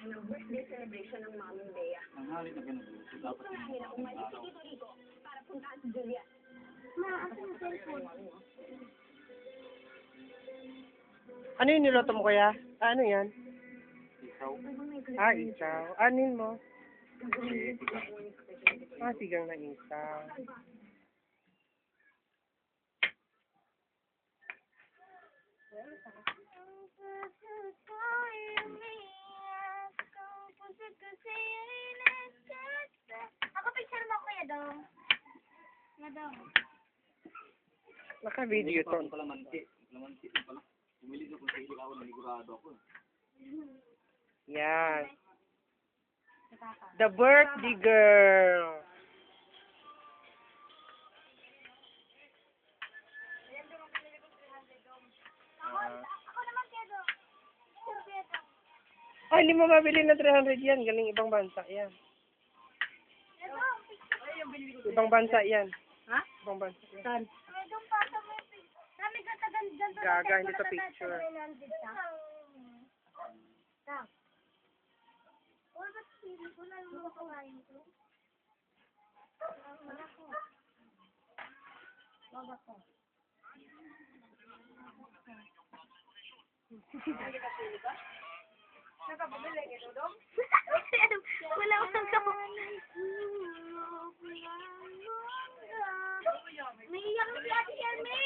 tayo ng birthday celebration ng Mami Bea. Ang hali na ganun. Dapat Gusto namin na umalis si Tito Rico para puntahan si Julia. Ma, asan yung cellphone? Ano yung niloto mo, kuya? Ano yan? isaw. Isaw. Anin mo? Sigang na isaw. Ako picture mo kuya dong. Nga dong. Naka-video to. Kalamansi. Kalamansi pala. Bumili ko sa ilik ako, nanigurado ako. Yan. The birthday girl. Ako naman kuya dong. Kuya dong. Ay, hindi mo mabili na 300 yan. Galing ibang bansa yan. Ibang bansa yan. Ha? Ibang bansa yan. Saan? Medong pata mo yung picture. Dami ka tagan dyan. Gaga, hindi sa picture. Tang. Or ba't sili ko na yung makakain ko? Wala ko. Wala ko. Nakapabili ka, Dodong? Wala akong kapabili. May iyak na si Ate Carmen.